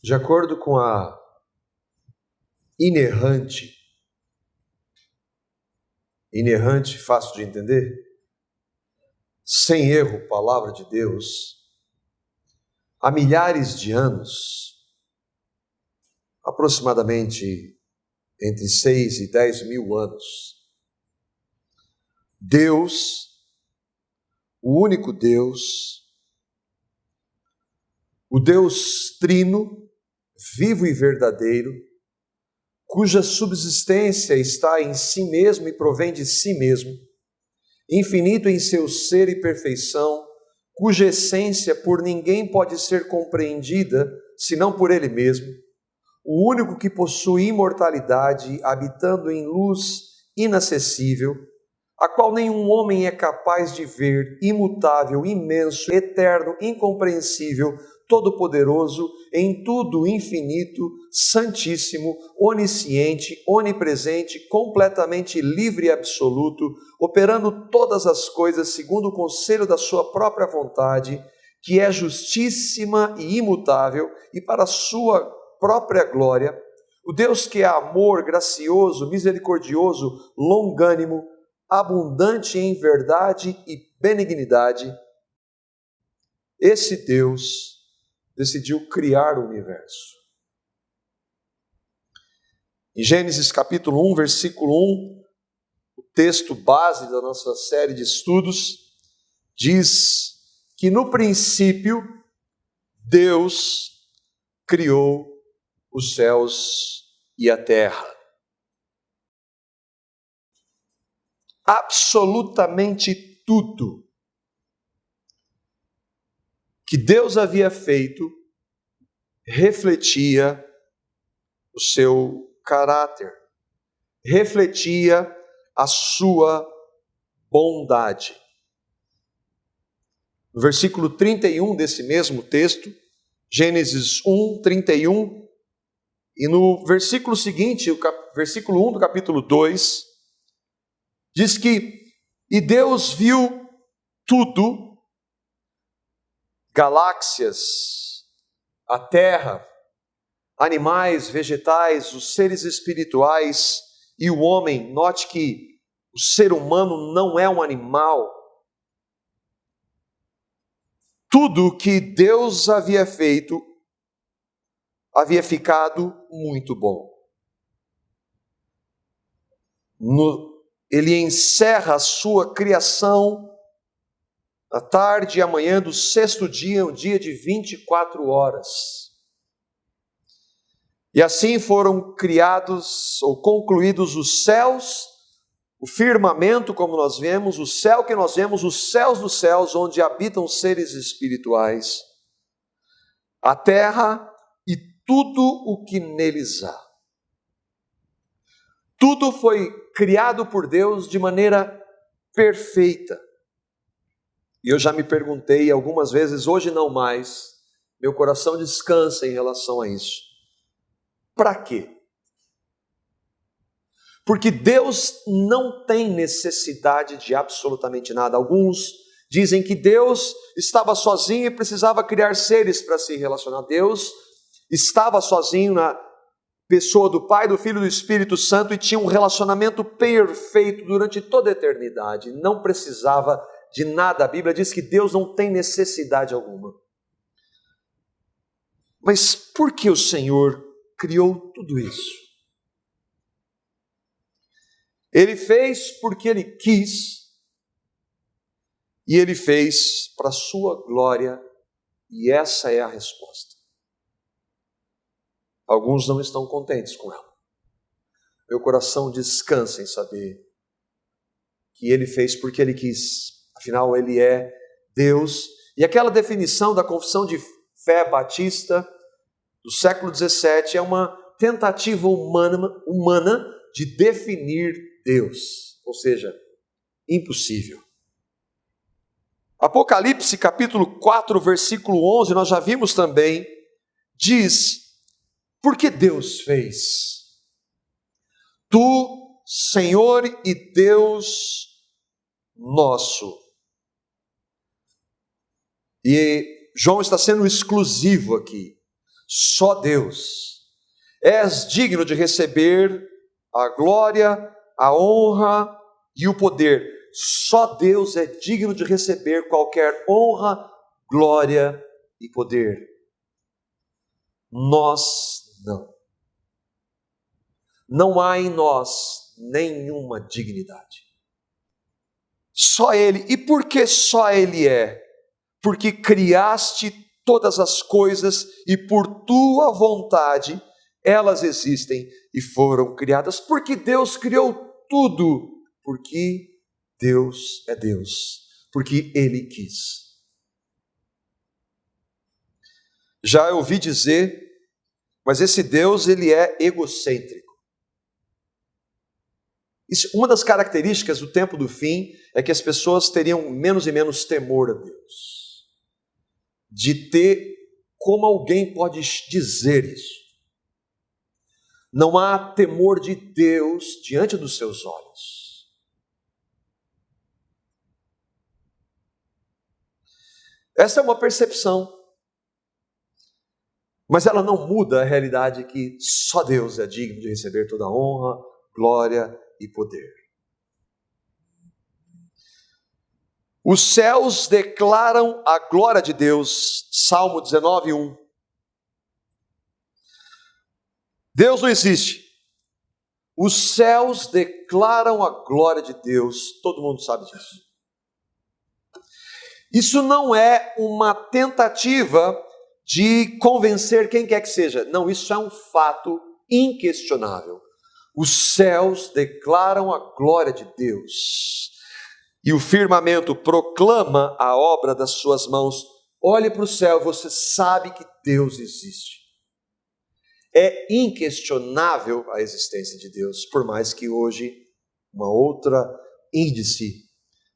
De acordo com a inerrante, fácil de entender, sem erro, palavra de Deus, há milhares de anos, aproximadamente entre 6 e 10 mil anos, Deus, o único Deus, o Deus trino, vivo e verdadeiro, cuja subsistência está em si mesmo e provém de si mesmo, infinito em seu ser e perfeição, cuja essência por ninguém pode ser compreendida, senão por Ele mesmo, o único que possui imortalidade, habitando em luz inacessível, a qual nenhum homem é capaz de ver, imutável, imenso, eterno, incompreensível, todo-poderoso, em tudo infinito, santíssimo, onisciente, onipresente, completamente livre e absoluto, operando todas as coisas segundo o conselho da sua própria vontade, que é justíssima e imutável, e para a sua própria glória, o Deus que é amor, gracioso, misericordioso, longânimo, abundante em verdade e benignidade, esse Deus decidiu criar o universo. Em Gênesis capítulo 1, versículo 1, o texto base da nossa série de estudos, diz que no princípio Deus criou os céus e a terra. Absolutamente tudo que Deus havia feito refletia o seu caráter, refletia a sua bondade. No versículo 31 desse mesmo texto, Gênesis 1, 31, e no versículo seguinte, o versículo 1 do capítulo 2, diz que, e Deus viu tudo, galáxias, a terra, animais, vegetais, os seres espirituais e o homem. Note que o ser humano não é um animal. Tudo que Deus havia feito havia ficado muito bom. Ele encerra a sua criação à tarde e amanhã do sexto dia, um dia de 24 horas. E assim foram criados ou concluídos os céus, o firmamento, como nós vemos, o céu que nós vemos, os céus dos céus, onde habitam seres espirituais, a terra e tudo o que neles há. Tudo foi criado por Deus de maneira perfeita. E eu já me perguntei algumas vezes, hoje não mais, meu coração descansa em relação a isso. Para quê? Porque Deus não tem necessidade de absolutamente nada. Alguns dizem que Deus estava sozinho e precisava criar seres para se relacionar. Deus estava sozinho na pessoa do Pai, do Filho e do Espírito Santo e tinha um relacionamento perfeito durante toda a eternidade. Não precisava de nada. A Bíblia diz que Deus não tem necessidade alguma. Mas por que o Senhor criou tudo isso? Ele fez porque Ele quis, e Ele fez para a sua glória, e essa é a resposta. Alguns não estão contentes com ela. Meu coração descansa em saber que Ele fez porque Ele quis. Afinal, Ele é Deus. E aquela definição da confissão de fé batista do século XVII é uma tentativa humana de definir Deus. Ou seja, impossível. Apocalipse capítulo 4, versículo 11, nós já vimos também, diz, porque Deus fez. Tu, Senhor e Deus nosso. E João está sendo exclusivo aqui. só Deus. És digno de receber a glória, a honra e o poder. Só Deus é digno de receber qualquer honra, glória e poder. Nós não. Não há em nós nenhuma dignidade. Só Ele. E por que só Ele é? Porque criaste todas as coisas e por tua vontade elas existem e foram criadas. Porque Deus criou tudo. Porque Deus é Deus. Porque Ele quis. Já ouvi dizer, mas esse Deus, ele é egocêntrico. Uma das características do tempo do fim é que as pessoas teriam menos e menos temor a Deus. De ter, como alguém pode dizer isso? Não há temor de Deus diante dos seus olhos. Essa é uma percepção. Mas ela não muda a realidade que só Deus é digno de receber toda a honra, glória e poder. Os céus declaram a glória de Deus. Salmo 19:1. Deus não existe. Os céus declaram a glória de Deus. Todo mundo sabe disso. Isso não é uma tentativa de convencer quem quer que seja. Não, isso é um fato inquestionável. Os céus declaram a glória de Deus. E o firmamento proclama a obra das suas mãos. Olhe para o céu, você sabe que Deus existe. É inquestionável a existência de Deus, por mais que hoje uma outra índice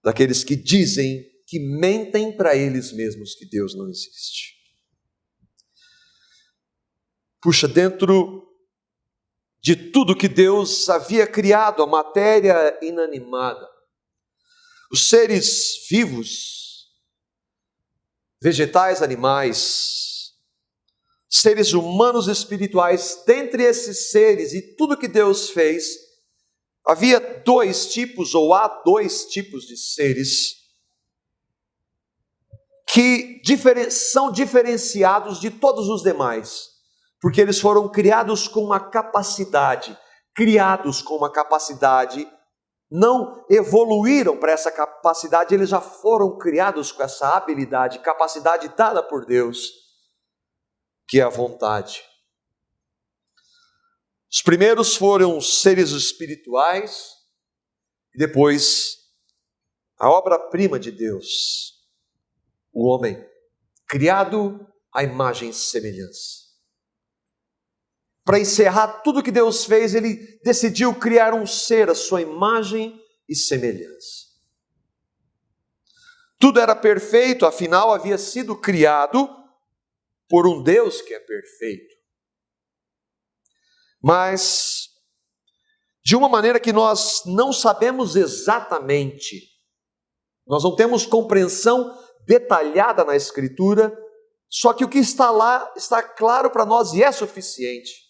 daqueles que dizem, que mentem para eles mesmos que Deus não existe. Puxa, dentro de tudo que Deus havia criado, a matéria inanimada, os seres vivos, vegetais, animais, seres humanos espirituais, dentre esses seres e tudo que Deus fez, havia dois tipos, ou há dois tipos de seres que são diferenciados de todos os demais. Porque eles foram criados com uma capacidade, não evoluíram para essa capacidade, eles já foram criados com essa habilidade, capacidade dada por Deus, que é a vontade. Os primeiros foram seres espirituais, e depois a obra-prima de Deus, o homem, criado à imagem e semelhança. Para encerrar tudo que Deus fez, Ele decidiu criar um ser, a sua imagem e semelhança. Tudo era perfeito, afinal havia sido criado por um Deus que é perfeito. Mas, de uma maneira que nós não sabemos exatamente, nós não temos compreensão detalhada na Escritura, só que o que está lá está claro para nós e é suficiente.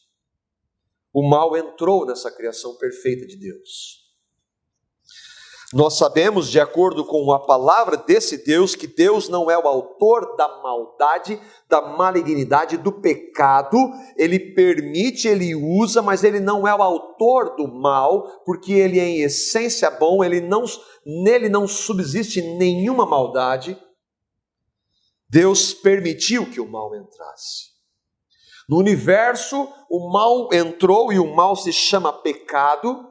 O mal entrou nessa criação perfeita de Deus. Nós sabemos, de acordo com a palavra desse Deus, que Deus não é o autor da maldade, da malignidade, do pecado. Ele permite, Ele usa, mas Ele não é o autor do mal, porque Ele é em essência bom, nele não subsiste nenhuma maldade. Deus permitiu que o mal entrasse. No universo, o mal entrou e o mal se chama pecado.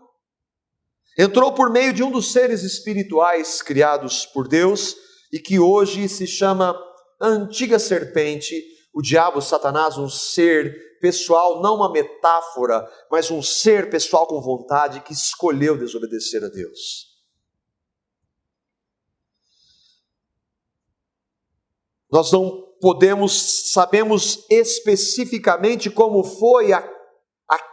Entrou por meio de um dos seres espirituais criados por Deus e que hoje se chama a antiga serpente, o diabo, Satanás, um ser pessoal, não uma metáfora, mas um ser pessoal com vontade que escolheu desobedecer a Deus. Nós não sabemos especificamente como foi a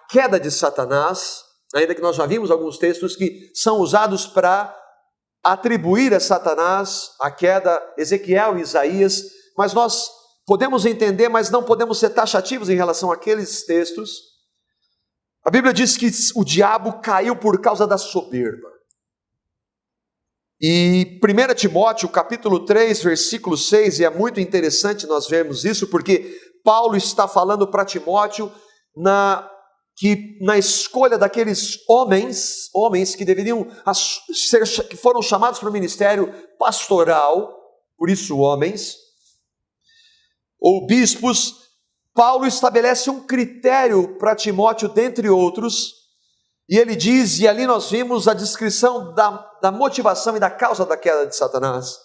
queda de Satanás, ainda que nós já vimos alguns textos que são usados para atribuir a Satanás a queda, Ezequiel e Isaías, mas nós podemos entender, mas não podemos ser taxativos em relação àqueles textos. A Bíblia diz que o diabo caiu por causa da soberba. E 1 Timóteo, capítulo 3, versículo 6, e é muito interessante nós vermos isso, porque Paulo está falando para Timóteo na escolha daqueles homens que deveriam que foram chamados para o ministério pastoral, por isso homens, ou bispos. Paulo estabelece um critério para Timóteo, dentre outros, e ele diz, e ali nós vimos a descrição da motivação e da causa da queda de Satanás,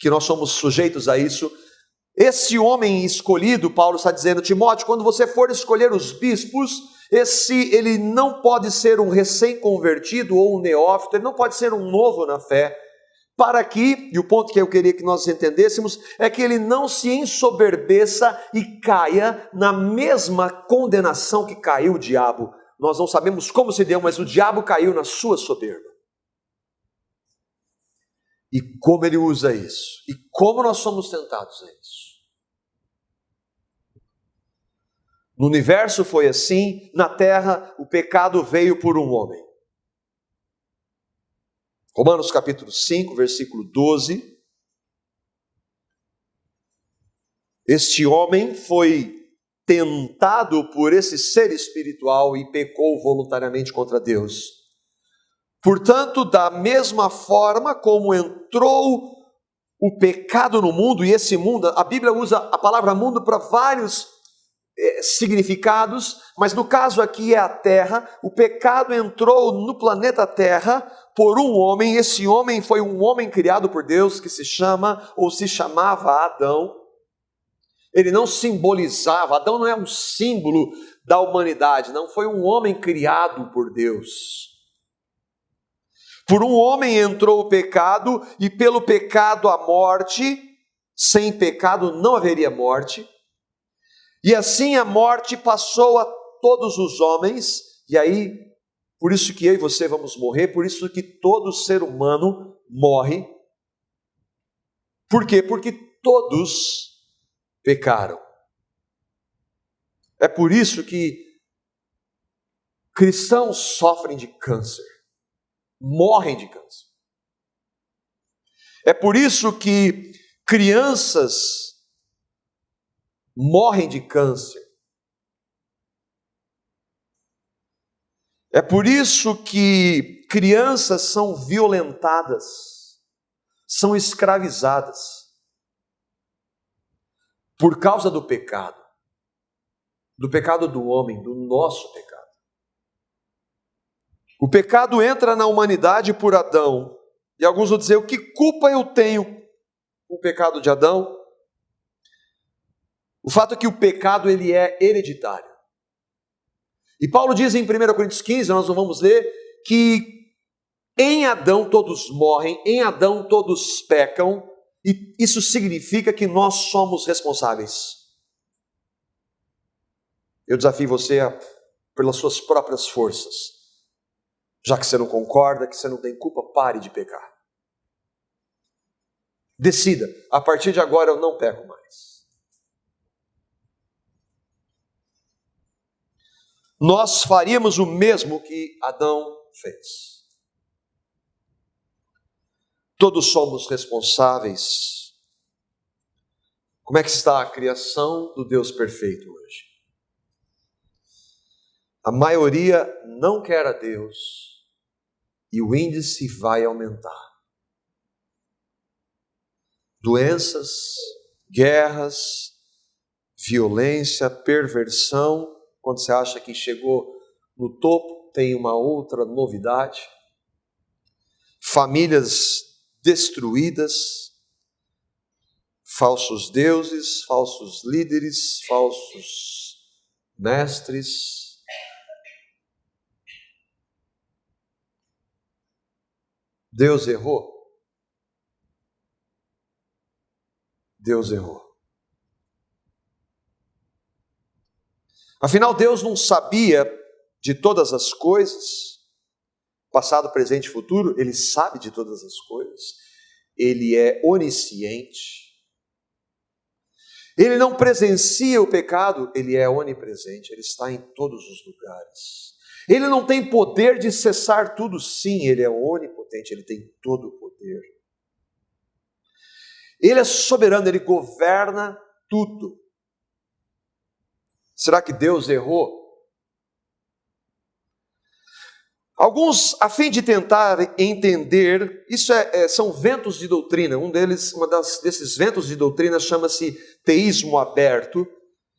que nós somos sujeitos a isso. Esse homem escolhido, Paulo está dizendo, Timóteo, quando você for escolher os bispos, ele não pode ser um recém-convertido ou um neófito, ele não pode ser um novo na fé, para que, e o ponto que eu queria que nós entendêssemos, é que ele não se ensoberbeça e caia na mesma condenação que caiu o diabo. Nós não sabemos como se deu, mas o diabo caiu na sua soberba. E como ele usa isso, e como nós somos tentados a isso. No universo foi assim, na terra o pecado veio por um homem. Romanos capítulo 5, versículo 12. Este homem foi tentado por esse ser espiritual e pecou voluntariamente contra Deus. Portanto, da mesma forma como entrou o pecado no mundo, e esse mundo, a Bíblia usa a palavra mundo para vários significados, mas no caso aqui é a terra. O pecado entrou no planeta Terra por um homem. Esse homem foi um homem criado por Deus que se chama, ou se chamava, Adão. Ele não simbolizava, Adão não é um símbolo da humanidade, não, foi um homem criado por Deus. Por um homem entrou o pecado, e pelo pecado a morte. Sem pecado não haveria morte. E assim a morte passou a todos os homens, e aí, por isso que eu e você vamos morrer, por isso que todo ser humano morre. Por quê? Porque todos pecaram. É por isso que cristãos sofrem de câncer, morrem de câncer. É por isso que crianças morrem de câncer. É por isso que crianças são violentadas, são escravizadas, por causa do pecado do homem, do nosso pecado. O pecado entra na humanidade por Adão, e alguns vão dizer, o que culpa eu tenho com o pecado de Adão? O fato é que o pecado ele é hereditário. E Paulo diz em 1 Coríntios 15, nós não vamos ler, que em Adão todos morrem, em Adão todos pecam, e isso significa que nós somos responsáveis. Eu desafio você pelas suas próprias forças. Já que você não concorda, que você não tem culpa, pare de pecar. Decida, a partir de agora eu não peco mais. Nós faríamos o mesmo que Adão fez. Todos somos responsáveis. Como é que está a criação do Deus perfeito hoje? A maioria não quer a Deus e o índice vai aumentar. Doenças, guerras, violência, perversão. Quando você acha que chegou no topo, tem uma outra novidade. Famílias destruídas, falsos deuses, falsos líderes, falsos mestres. Deus errou? Deus errou. Afinal, Deus não sabia de todas as coisas, passado, presente e futuro. Ele sabe de todas as coisas. Ele é onisciente. Ele não presencia o pecado, ele é onipresente, ele está em todos os lugares. Ele não tem poder de cessar tudo, sim, ele é onipotente, ele tem todo o poder. Ele é soberano, ele governa tudo. Será que Deus errou? Alguns, a fim de tentar entender, são ventos de doutrina. Desses ventos de doutrina chama-se teísmo aberto,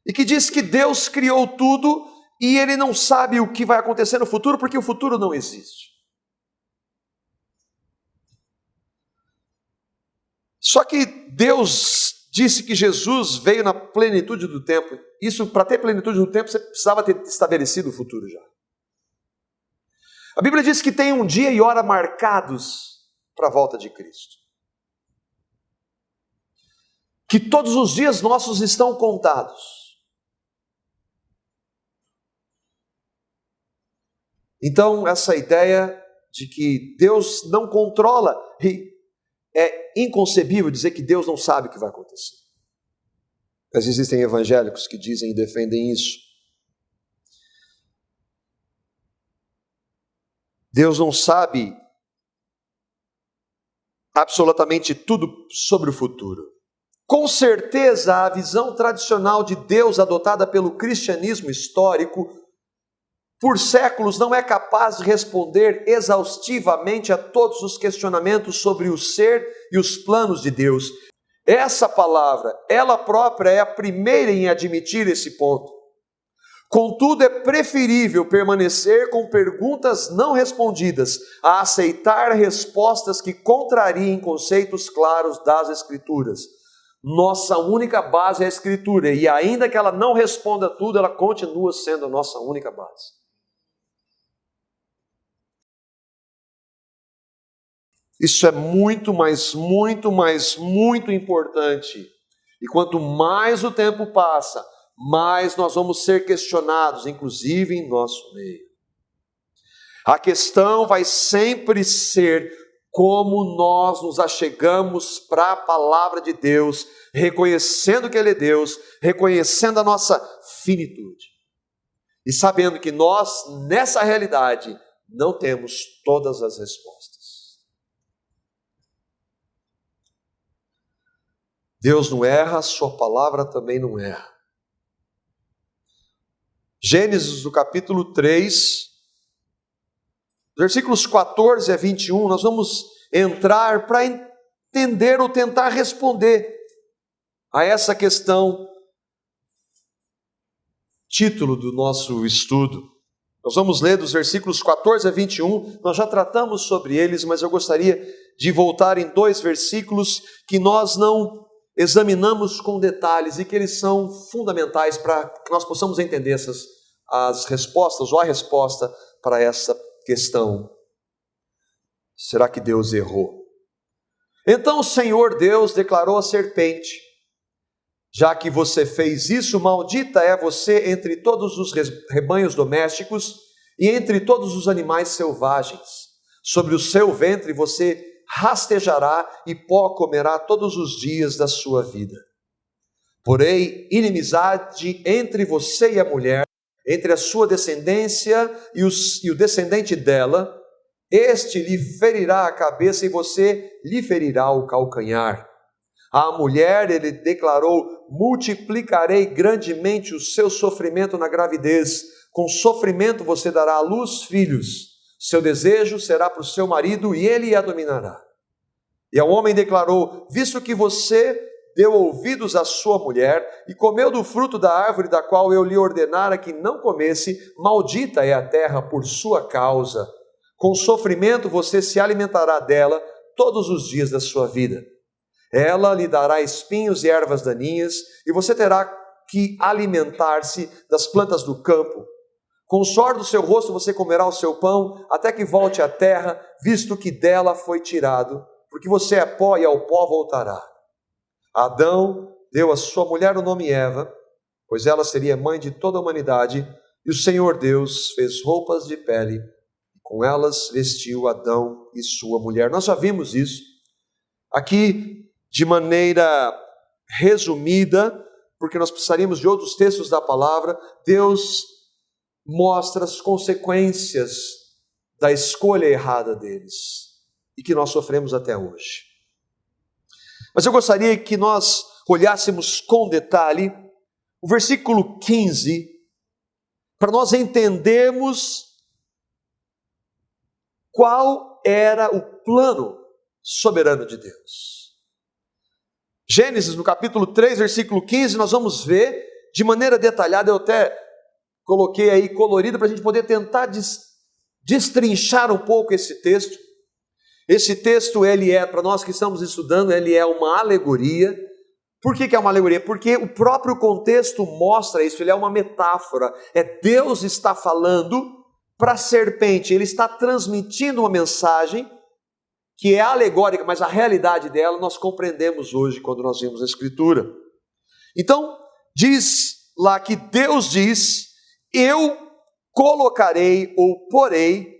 e que diz que Deus criou tudo e ele não sabe o que vai acontecer no futuro, porque o futuro não existe. Só que Deus disse que Jesus veio na plenitude do tempo. Isso, para ter plenitude do tempo, você precisava ter estabelecido o futuro já. A Bíblia diz que tem um dia e hora marcados para a volta de Cristo. Que todos os dias nossos estão contados. Então, essa ideia de que Deus não controla, é inconcebível dizer que Deus não sabe o que vai acontecer. Mas existem evangélicos que dizem e defendem isso. Deus não sabe absolutamente tudo sobre o futuro. Com certeza, a visão tradicional de Deus adotada pelo cristianismo histórico por séculos não é capaz de responder exaustivamente a todos os questionamentos sobre o ser e os planos de Deus. Essa palavra, ela própria é a primeira em admitir esse ponto. Contudo, é preferível permanecer com perguntas não respondidas a aceitar respostas que contrariem conceitos claros das Escrituras. Nossa única base é a Escritura, e ainda que ela não responda tudo, ela continua sendo a nossa única base. Isso é muito importante. E quanto mais o tempo passa, mais nós vamos ser questionados, inclusive em nosso meio. A questão vai sempre ser como nós nos achegamos para a palavra de Deus, reconhecendo que Ele é Deus, reconhecendo a nossa finitude. E sabendo que nós, nessa realidade, não temos todas as respostas. Deus não erra, a sua palavra também não erra. Gênesis, no capítulo 3, versículos 14 a 21, nós vamos entrar para entender ou tentar responder a essa questão, título do nosso estudo. Nós vamos ler dos versículos 14 a 21, nós já tratamos sobre eles, mas eu gostaria de voltar em 2 versículos que nós não examinamos com detalhes e que eles são fundamentais para que nós possamos entender as respostas ou a resposta para essa questão. Será que Deus errou? Então o Senhor Deus declarou à serpente: já que você fez isso, maldita é você entre todos os rebanhos domésticos e entre todos os animais selvagens. Sobre o seu ventre você rastejará e pó comerá todos os dias da sua vida. Porém, inimizade entre você e a mulher, entre a sua descendência e o descendente dela, este lhe ferirá a cabeça e você lhe ferirá o calcanhar. À mulher ele declarou: multiplicarei grandemente o seu sofrimento na gravidez, com sofrimento você dará à luz filhos. Seu desejo será para o seu marido e ele a dominará. E ao homem declarou: visto que você deu ouvidos à sua mulher e comeu do fruto da árvore da qual eu lhe ordenara que não comesse, maldita é a terra por sua causa. Com sofrimento você se alimentará dela todos os dias da sua vida. Ela lhe dará espinhos e ervas daninhas, e você terá que alimentar-se das plantas do campo. Com o suor do seu rosto você comerá o seu pão, até que volte à terra, visto que dela foi tirado, porque você é pó e ao pó voltará. Adão deu à sua mulher o nome Eva, pois ela seria mãe de toda a humanidade, e o Senhor Deus fez roupas de pele, e com elas vestiu Adão e sua mulher. Nós já vimos isso. Aqui, de maneira resumida, porque nós precisaríamos de outros textos da palavra, Deus mostra as consequências da escolha errada deles e que nós sofremos até hoje. Mas eu gostaria que nós olhássemos com detalhe o versículo 15, para nós entendermos qual era o plano soberano de Deus. Gênesis, no capítulo 3, versículo 15, nós vamos ver de maneira detalhada, eu até coloquei aí colorido para a gente poder tentar destrinchar um pouco esse texto. Esse texto, ele é, para nós que estamos estudando, ele é uma alegoria. Por que é uma alegoria? Porque o próprio contexto mostra isso, ele é uma metáfora. Deus está falando para a serpente, ele está transmitindo uma mensagem que é alegórica, mas a realidade dela nós compreendemos hoje quando nós vemos a Escritura. Então, diz lá que Deus diz: eu colocarei ou porei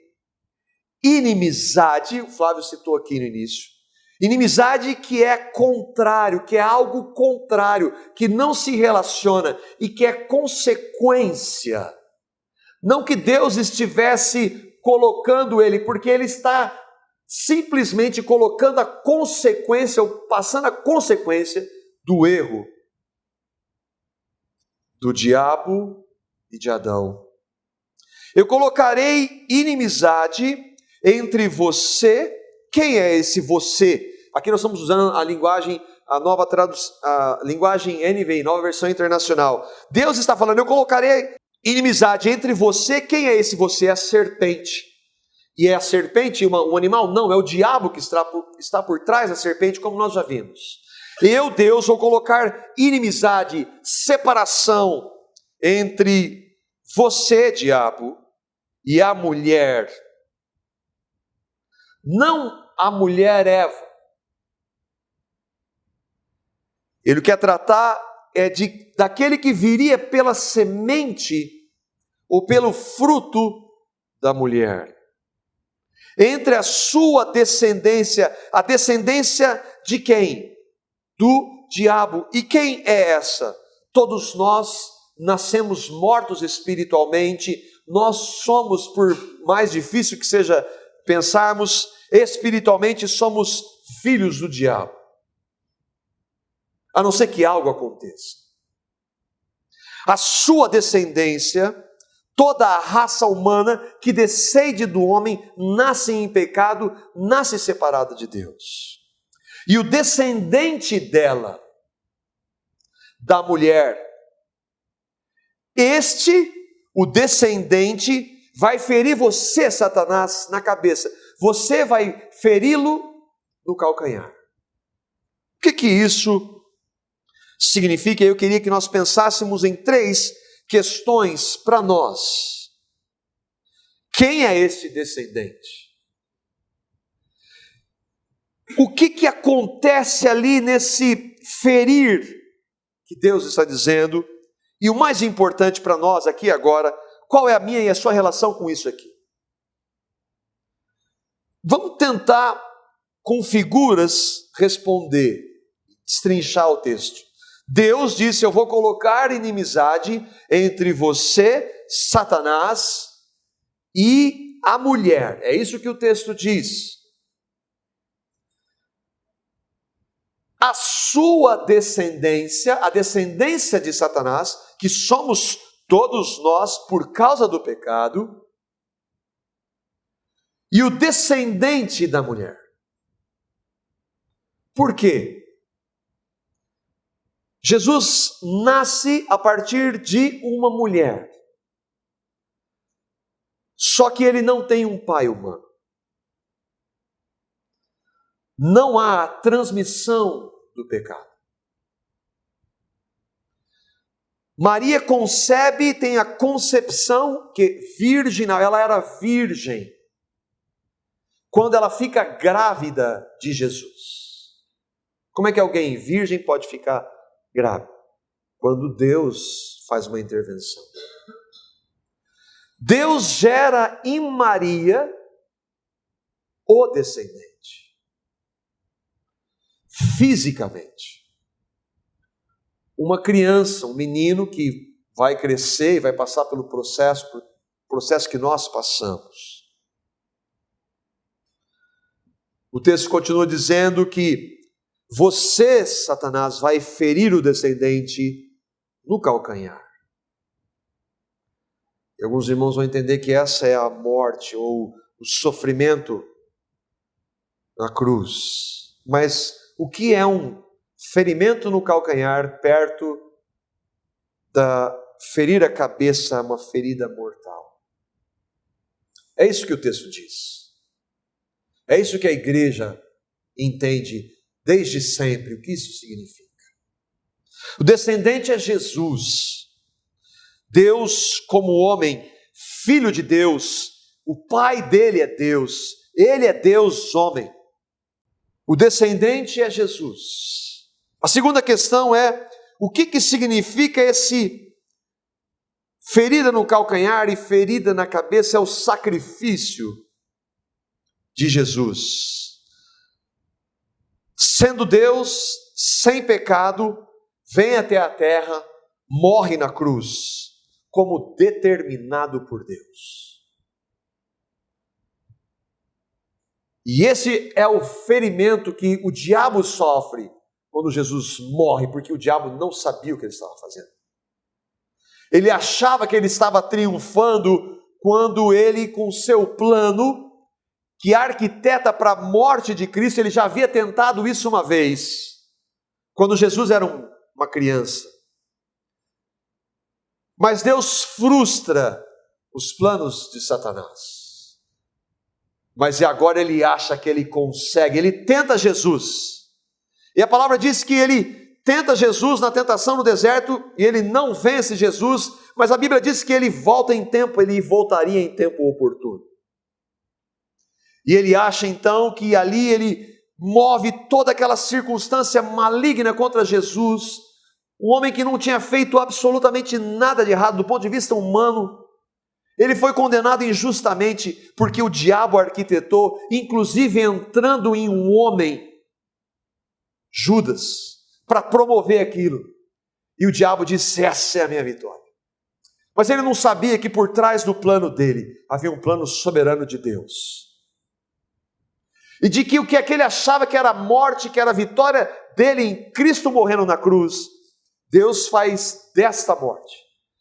inimizade, o Flávio citou aqui no início, inimizade que é contrário, que é algo contrário, que não se relaciona e que é consequência. Não que Deus estivesse colocando ele, porque ele está simplesmente colocando a consequência, ou passando a consequência do erro do diabo e de Adão. Eu colocarei inimizade entre você. Quem é esse você? Aqui nós estamos usando a linguagem, a linguagem NVI, nova versão internacional. Deus está falando: eu colocarei inimizade entre você. Quem é esse você? É a serpente. E é a serpente um animal? Não, é o diabo que está por trás da serpente, como nós já vimos. Eu, Deus, vou colocar inimizade, separação entre você, diabo, e a mulher. Não a mulher Eva. Ele quer tratar daquele que viria pela semente ou pelo fruto da mulher. Entre a sua descendência, a descendência de quem? Do diabo. E quem é essa? Todos nós nascemos mortos espiritualmente, nós somos, por mais difícil que seja pensarmos, espiritualmente somos filhos do diabo. A não ser que algo aconteça. A sua descendência, toda a raça humana que descende do homem, nasce em pecado, nasce separada de Deus. E o descendente dela, da mulher, o descendente, vai ferir você, Satanás, na cabeça. Você vai feri-lo no calcanhar. O que isso significa? Eu queria que nós pensássemos em 3 questões para nós. Quem é esse descendente? O que acontece ali nesse ferir que Deus está dizendo? E o mais importante para nós aqui agora, qual é a minha e a sua relação com isso aqui? Vamos tentar, com figuras, responder, destrinchar o texto. Deus disse: eu vou colocar inimizade entre você, Satanás, e a mulher. É isso que o texto diz. A sua descendência, a descendência de Satanás, que somos todos nós por causa do pecado, e o descendente da mulher. Por quê? Jesus nasce a partir de uma mulher. Só que ele não tem um pai humano. Não há a transmissão do pecado. Maria concebe, tem a concepção que virginal, ela era virgem quando ela fica grávida de Jesus. Como é que alguém virgem pode ficar grávida? Quando Deus faz uma intervenção. Deus gera em Maria o descendente. Fisicamente. uma criança, um menino que vai crescer e vai passar pelo processo que nós passamos. O texto continua dizendo que você, Satanás, vai ferir o descendente no calcanhar. E alguns irmãos vão entender que essa é a morte ou o sofrimento na cruz. Mas o que é um ferimento no calcanhar perto da ferir a cabeça, uma ferida mortal? É isso que o texto diz. É isso que a igreja entende desde sempre, o que isso significa. O descendente é Jesus. Deus como homem, filho de Deus, o pai dele é Deus, ele é Deus homem. O descendente é Jesus. A segunda questão é, o que significa esse ferida no calcanhar e ferida na cabeça? É o sacrifício de Jesus. Sendo Deus, sem pecado, vem até a terra, morre na cruz, como determinado por Deus. E esse é o ferimento que o diabo sofre quando Jesus morre, porque o diabo não sabia o que ele estava fazendo. Ele achava que ele estava triunfando quando ele, com seu plano, que arquiteta para a morte de Cristo, ele já havia tentado isso uma vez, quando Jesus era uma criança. Mas Deus frustra os planos de Satanás. Mas agora ele acha que ele consegue, ele tenta Jesus. E a palavra diz que ele tenta Jesus na tentação no deserto e ele não vence Jesus, mas a Bíblia diz que ele volta em tempo, ele voltaria em tempo oportuno. E ele acha então que ali ele move toda aquela circunstância maligna contra Jesus, um homem que não tinha feito absolutamente nada de errado do ponto de vista humano. Ele foi condenado injustamente porque o diabo arquitetou, inclusive entrando em um homem, Judas, para promover aquilo. E o diabo disse: essa é a minha vitória. Mas ele não sabia que por trás do plano dele havia um plano soberano de Deus. E de que o que ele achava que era a morte, que era a vitória dele em Cristo morrendo na cruz, Deus faz desta morte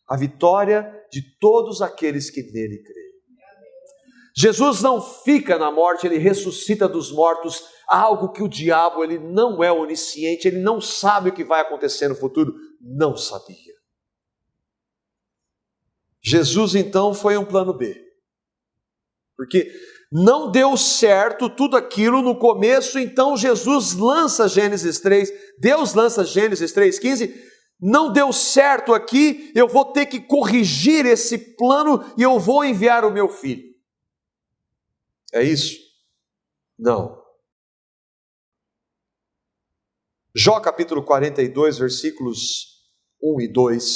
a vitória de todos aqueles que nele creem. Jesus não fica na morte, ele ressuscita dos mortos, algo que o diabo, ele não é onisciente, ele não sabe o que vai acontecer no futuro, não sabia. Jesus então foi um plano B, porque não deu certo tudo aquilo no começo, então Jesus lança Gênesis 3, Deus lança Gênesis 3,15, não deu certo aqui, eu vou ter que corrigir esse plano e eu vou enviar o meu filho. É isso? Não. Jó capítulo 42, versículos 1 e 2.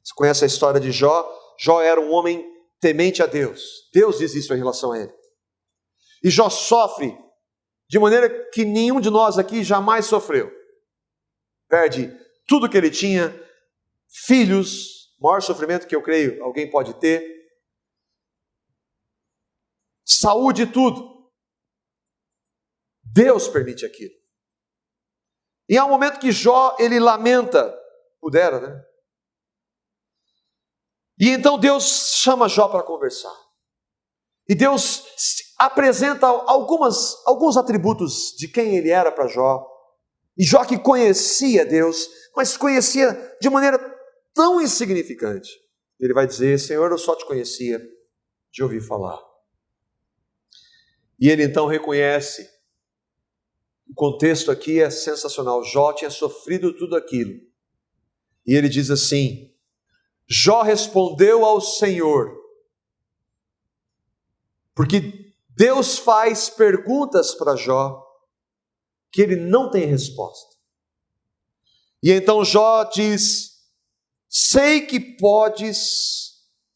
Você conhece a história de Jó? Jó era um homem temente a Deus. Deus diz isso em relação a ele. E Jó sofre de maneira que nenhum de nós aqui jamais sofreu. Perde tudo que ele tinha, filhos, maior sofrimento que eu creio alguém pode ter, saúde, tudo. Deus permite aquilo. E há um momento que Jó, ele lamenta, pudera, né? E então Deus chama Jó para conversar. E Deus apresenta alguns atributos de quem ele era para Jó. E Jó que conhecia Deus, mas conhecia de maneira tão insignificante. Ele vai dizer: Senhor, eu só te conhecia de ouvir falar. E ele então reconhece, o contexto aqui é sensacional, Jó tinha sofrido tudo aquilo. E ele diz assim: Jó respondeu ao Senhor, porque Deus faz perguntas para Jó que ele não tem resposta. E então Jó diz: sei que podes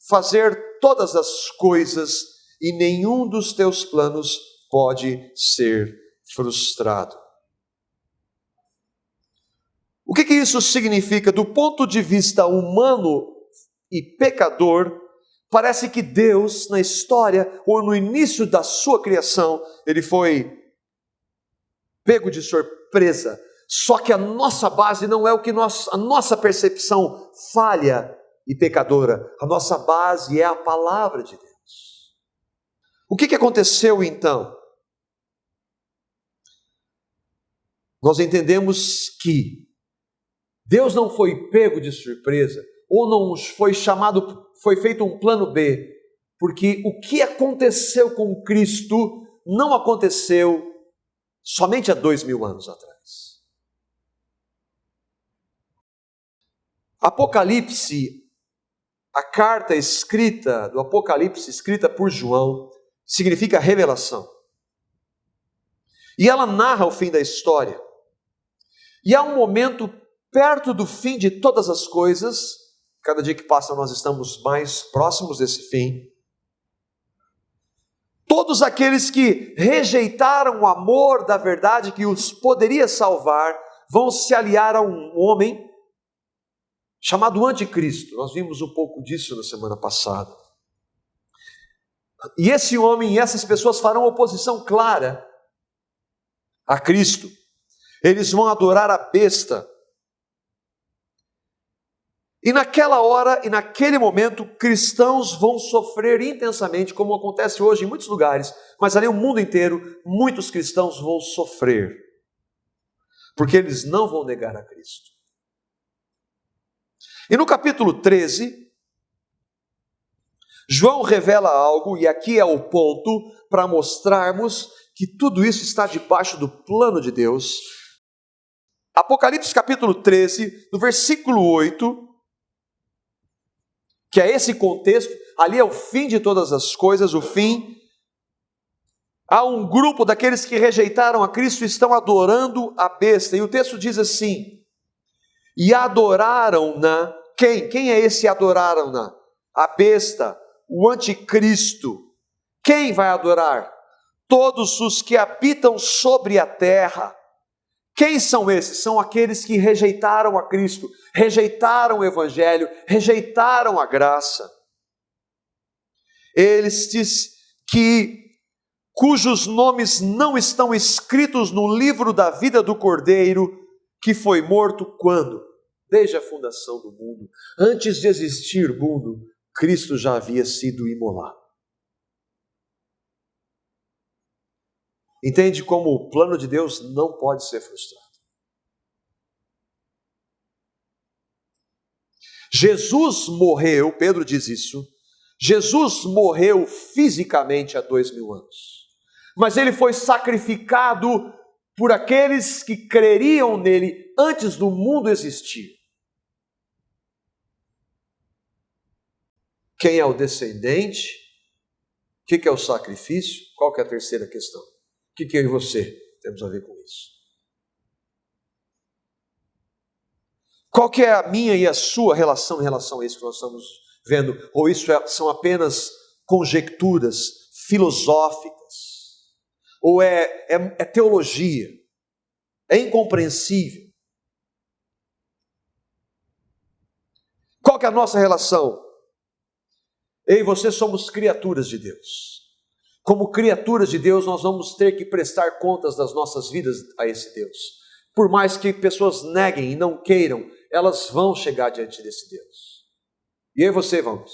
fazer todas as coisas e nenhum dos teus planos pode ser frustrado. O que isso significa? Do ponto de vista humano e pecador, parece que Deus, na história, ou no início da sua criação, ele foi pego de surpresa. Só que a nossa base não é a nossa percepção falha e pecadora. A nossa base é a palavra de Deus. O que aconteceu então? Nós entendemos que Deus não foi pego de surpresa, ou não foi feito um plano B, porque o que aconteceu com Cristo não aconteceu somente há 2000 anos atrás. Apocalipse, a carta escrita do Apocalipse, escrita por João, significa revelação. E ela narra o fim da história. E há um momento perto do fim de todas as coisas, cada dia que passa nós estamos mais próximos desse fim. Todos aqueles que rejeitaram o amor da verdade que os poderia salvar, vão se aliar a um homem chamado Anticristo. Nós vimos um pouco disso na semana passada. E esse homem e essas pessoas farão oposição clara a Cristo. Eles vão adorar a besta. E naquela hora e naquele momento, cristãos vão sofrer intensamente, como acontece hoje em muitos lugares, mas ali no mundo inteiro, muitos cristãos vão sofrer, porque eles não vão negar a Cristo. E no capítulo 13, João revela algo, e aqui é o ponto para mostrarmos que tudo isso está debaixo do plano de Deus. Apocalipse capítulo 13, no versículo 8, que é esse contexto, ali é o fim de todas as coisas, o fim. Há um grupo daqueles que rejeitaram a Cristo e estão adorando a besta, e o texto diz assim: e adoraram-na. Quem é esse adoraram-na? A besta, o anticristo. Quem vai adorar? Todos os que habitam sobre a terra. Quem são esses? São aqueles que rejeitaram a Cristo, rejeitaram o Evangelho, rejeitaram a graça. Eles cujos nomes não estão escritos no livro da vida do Cordeiro, que foi morto quando? Desde a fundação do mundo. Antes de existir mundo, Cristo já havia sido imolado. Entende como o plano de Deus não pode ser frustrado. Jesus morreu, Pedro diz isso, Jesus morreu fisicamente há 2000 anos. Mas ele foi sacrificado por aqueles que creriam nele antes do mundo existir. Quem é o descendente? O que é o sacrifício? Qual que é a terceira questão? O que eu e você temos a ver com isso? Qual que é a minha e a sua relação em relação a isso que nós estamos vendo? Ou isso são apenas conjecturas filosóficas? Ou é teologia? É incompreensível? Qual que é a nossa relação? Eu e você somos criaturas de Deus. Como criaturas de Deus, nós vamos ter que prestar contas das nossas vidas a esse Deus. Por mais que pessoas neguem e não queiram, elas vão chegar diante desse Deus. E eu e você vamos.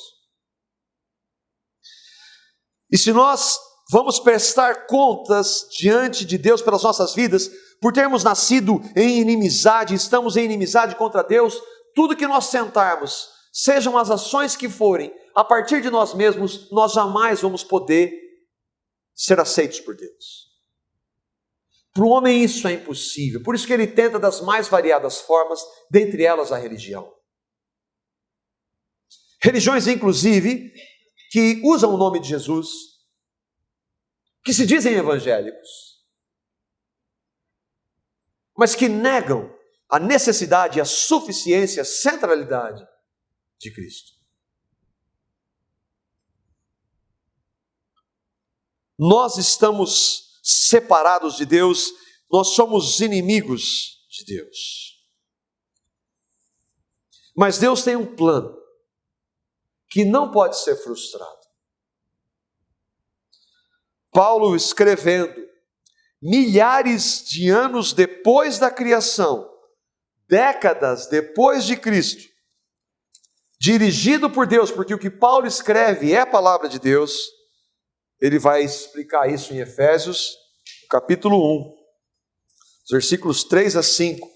E se nós vamos prestar contas diante de Deus pelas nossas vidas, por termos nascido em inimizade, estamos em inimizade contra Deus, tudo que nós tentarmos, sejam as ações que forem, a partir de nós mesmos, nós jamais vamos poder ser aceitos por Deus. Para o homem isso é impossível, por isso que ele tenta das mais variadas formas, dentre elas a religião. Religiões, inclusive, que usam o nome de Jesus, que se dizem evangélicos, mas que negam a necessidade, a suficiência, a centralidade de Cristo. Nós estamos separados de Deus, nós somos inimigos de Deus. Mas Deus tem um plano que não pode ser frustrado. Paulo, escrevendo milhares de anos depois da criação, décadas depois de Cristo, dirigido por Deus, porque o que Paulo escreve é a palavra de Deus, ele vai explicar isso em Efésios, capítulo 1, versículos 3 a 5.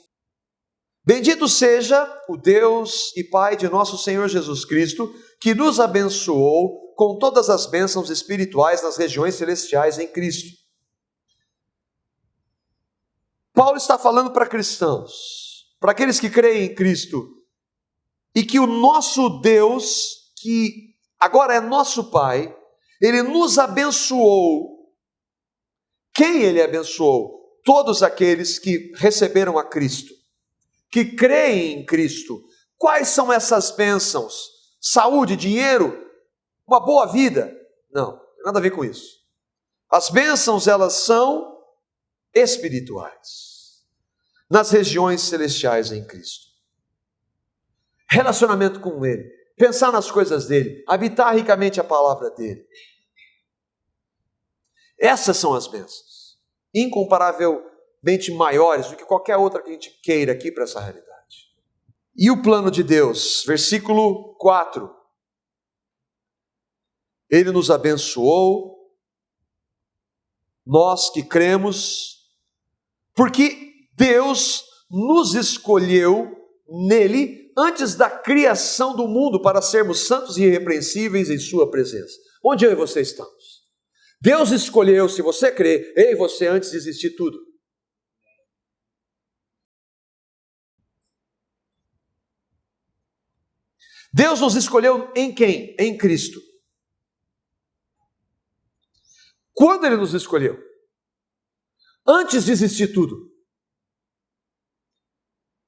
Bendito seja o Deus e Pai de nosso Senhor Jesus Cristo, que nos abençoou com todas as bênçãos espirituais nas regiões celestiais em Cristo. Paulo está falando para cristãos, para aqueles que creem em Cristo, e que o nosso Deus, que agora é nosso Pai, Ele nos abençoou. Quem Ele abençoou? Todos aqueles que receberam a Cristo, que creem em Cristo. Quais são essas bênçãos? Saúde, dinheiro, uma boa vida? Não, não tem nada a ver com isso. As bênçãos, elas são espirituais, nas regiões celestiais em Cristo. Relacionamento com Ele, pensar nas coisas dEle, habitar ricamente a palavra dEle. Essas são as bênçãos, incomparavelmente maiores do que qualquer outra que a gente queira aqui para essa realidade. E o plano de Deus, versículo 4. Ele nos abençoou, nós que cremos, porque Deus nos escolheu nele antes da criação do mundo para sermos santos e irrepreensíveis em sua presença. Onde eu e você estamos? Deus escolheu, se você crê, eu e você antes de existir tudo. Deus nos escolheu em quem? Em Cristo. Quando Ele nos escolheu? Antes de existir tudo.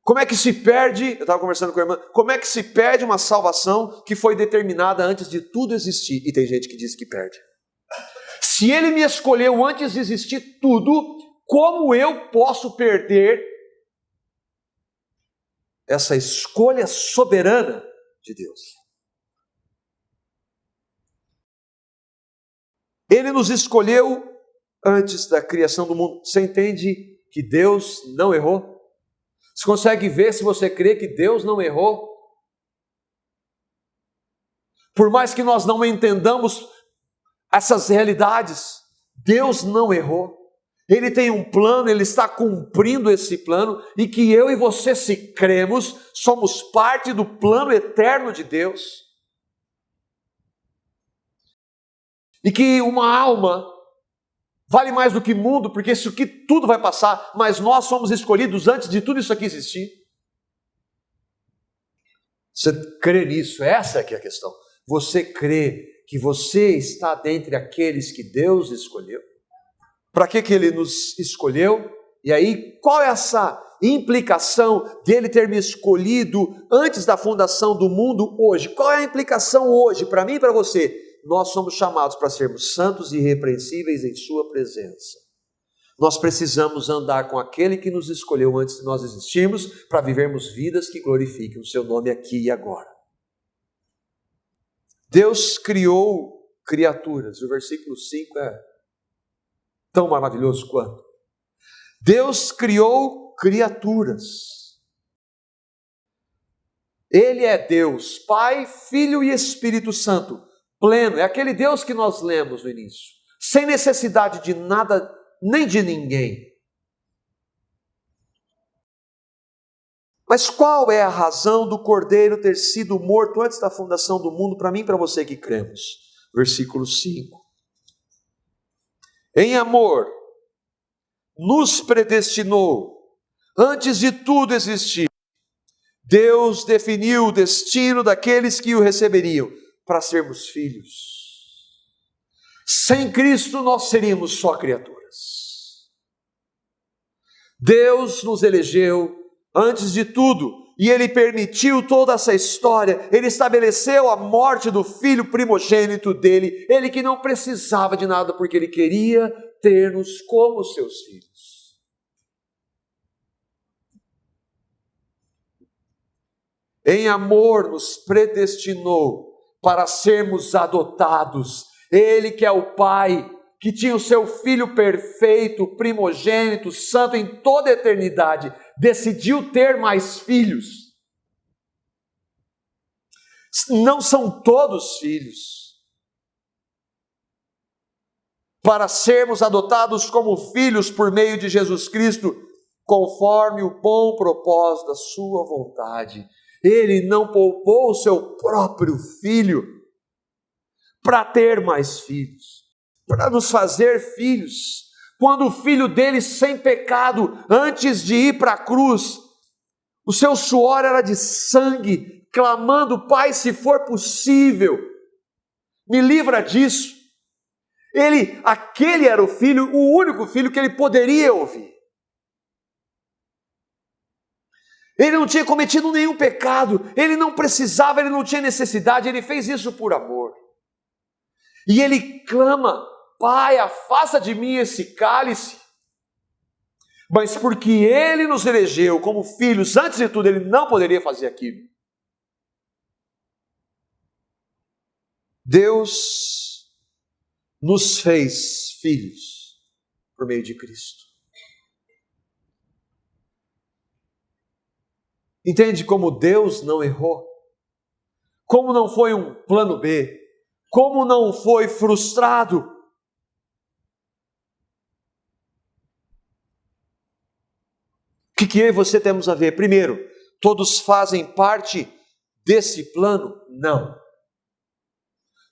Como é que se perde, eu estava conversando com a irmã, como é que se perde uma salvação que foi determinada antes de tudo existir? E tem gente que diz que perde. Se Ele me escolheu antes de existir tudo, como eu posso perder essa escolha soberana de Deus? Ele nos escolheu antes da criação do mundo. Você entende que Deus não errou? Você consegue ver, se você crê, que Deus não errou? Por mais que nós não entendamos essas realidades, Deus não errou. Ele tem um plano, Ele está cumprindo esse plano, e que eu e você, se cremos, somos parte do plano eterno de Deus. E que uma alma vale mais do que mundo, porque isso aqui tudo vai passar, mas nós somos escolhidos antes de tudo isso aqui existir. Você crê nisso? Essa é que é a questão. Você crê que você está dentre aqueles que Deus escolheu? Para que Ele nos escolheu? E aí, qual é essa implicação dele ter me escolhido antes da fundação do mundo hoje? Qual é a implicação hoje, para mim e para você? Nós somos chamados para sermos santos e irrepreensíveis em sua presença. Nós precisamos andar com aquele que nos escolheu antes de nós existirmos, para vivermos vidas que glorifiquem o seu nome aqui e agora. Deus criou criaturas. O versículo 5 é tão maravilhoso quanto. Deus criou criaturas. Ele é Deus, Pai, Filho e Espírito Santo. Pleno, é aquele Deus que nós lemos no início, sem necessidade de nada, nem de ninguém. Mas qual é a razão do Cordeiro ter sido morto antes da fundação do mundo, para mim e para você que cremos? Versículo 5. Em amor, nos predestinou, antes de tudo existir. Deus definiu o destino daqueles que o receberiam, para sermos filhos. Sem Cristo nós seríamos só criaturas. Deus nos elegeu antes de tudo, e Ele permitiu toda essa história. Ele estabeleceu a morte do filho primogênito dele, Ele que não precisava de nada, porque Ele queria ter-nos como seus filhos. em amor nos predestinou para sermos adotados. Ele que é o Pai, que tinha o seu Filho perfeito, primogênito, santo em toda a eternidade, decidiu ter mais filhos. Não são todos filhos. Para sermos adotados como filhos por meio de Jesus Cristo, conforme o bom propósito da sua vontade. Ele não poupou o seu próprio Filho para ter mais filhos, para nos fazer filhos. Quando o Filho dele, sem pecado, antes de ir para a cruz, o seu suor era de sangue, clamando: Pai, se for possível, me livra disso. Aquele era o filho, o único filho que ele poderia ouvir. Ele não tinha cometido nenhum pecado, ele não precisava, ele não tinha necessidade, ele fez isso por amor. E ele clama: Pai, afasta de mim esse cálice. Mas porque ele nos elegeu como filhos, antes de tudo, ele não poderia fazer aquilo. Deus nos fez filhos por meio de Cristo. Entende como Deus não errou? Como não foi um plano B? Como não foi frustrado? O que eu e você temos a ver? Primeiro, todos fazem parte desse plano? Não.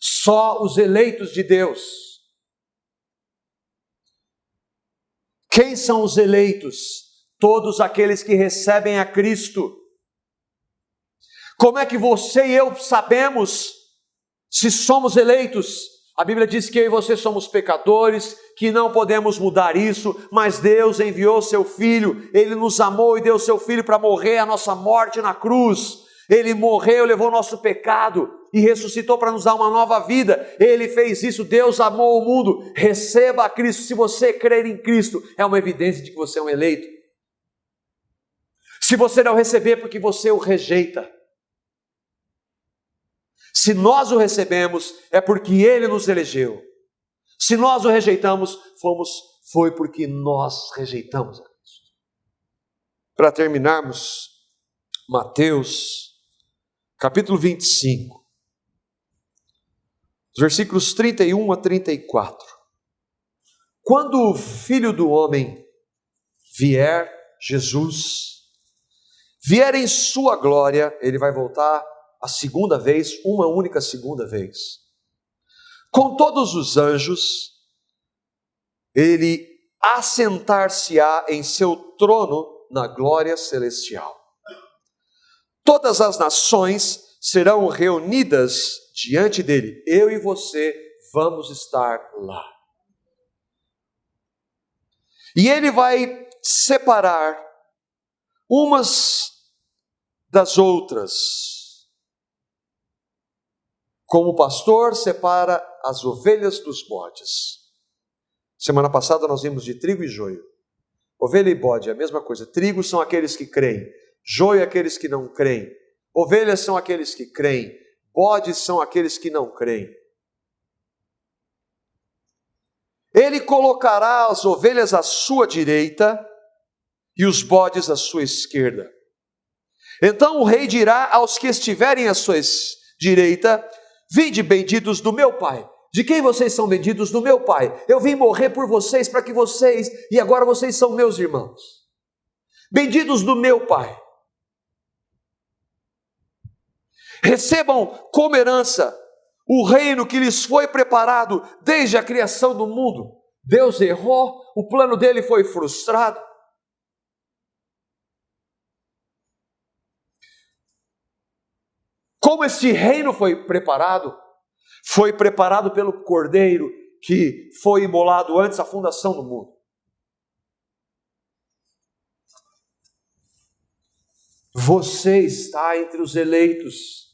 Só os eleitos de Deus. Quem são os eleitos? Todos aqueles que recebem a Cristo. Como é que você e eu sabemos se somos eleitos? A Bíblia diz que eu e você somos pecadores, que não podemos mudar isso, mas Deus enviou seu Filho, Ele nos amou e deu seu Filho para morrer a nossa morte na cruz. Ele morreu, levou o nosso pecado e ressuscitou para nos dar uma nova vida. Ele fez isso, Deus amou o mundo. Receba a Cristo. Se você crer em Cristo, é uma evidência de que você é um eleito. Se você não receber, porque você o rejeita. Se nós o recebemos, é porque Ele nos elegeu. Se nós o rejeitamos, foi porque nós rejeitamos a Cristo. Para terminarmos, Mateus capítulo 25, versículos 31 a 34. Quando o Filho do Homem vier, Jesus, vier em sua glória, ele vai voltar a segunda vez, uma única segunda vez, com todos os anjos, ele assentar-se-á em seu trono na glória celestial. Todas as nações serão reunidas diante dele. Eu e você vamos estar lá. E ele vai separar umas das outras, como o pastor separa as ovelhas dos bodes. Semana passada nós vimos de trigo e joio. Ovelha e bode é a mesma coisa. Trigo são aqueles que creem. Joio é aqueles que não creem. Ovelhas são aqueles que creem. Bodes são aqueles que não creem. Ele colocará as ovelhas à sua direita e os bodes à sua esquerda. Então o rei dirá aos que estiverem à sua direita: vinde, benditos do meu Pai. De quem vocês são benditos? Do meu Pai. Eu vim morrer por vocês, para que vocês, e agora vocês são meus irmãos. Benditos do meu Pai. Recebam como herança o reino que lhes foi preparado desde a criação do mundo. Deus errou, o plano dele foi frustrado. Como este reino foi preparado? Foi preparado pelo Cordeiro que foi imolado antes da fundação do mundo. Você está entre os eleitos.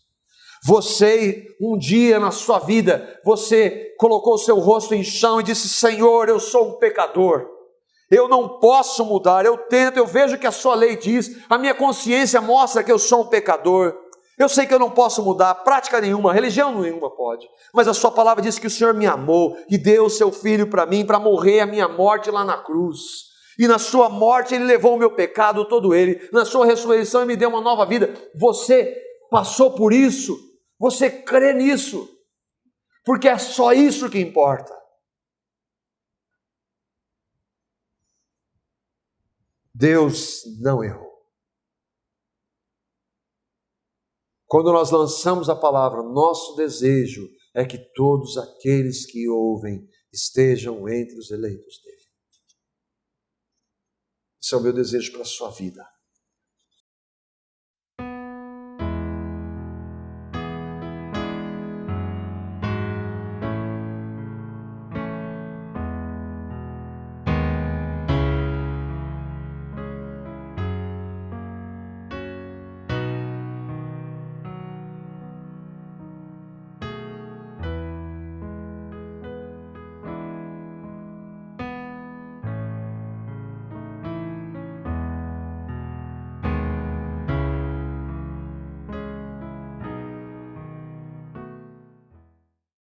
Você, um dia na sua vida, você colocou o seu rosto em chão e disse: Senhor, eu sou um pecador. Eu não posso mudar, eu tento, eu vejo que a sua lei diz, a minha consciência mostra que eu sou um pecador. Eu sei que eu não posso mudar prática nenhuma, religião nenhuma pode, mas a sua palavra diz que o Senhor me amou e deu o seu Filho para mim, para morrer a minha morte lá na cruz. E na sua morte Ele levou o meu pecado todo ele, na sua ressurreição Ele me deu uma nova vida. Você passou por isso, você crê nisso, porque é só isso que importa. Deus não errou. Quando nós lançamos a palavra, nosso desejo é que todos aqueles que ouvem estejam entre os eleitos dele. Esse é o meu desejo para a sua vida.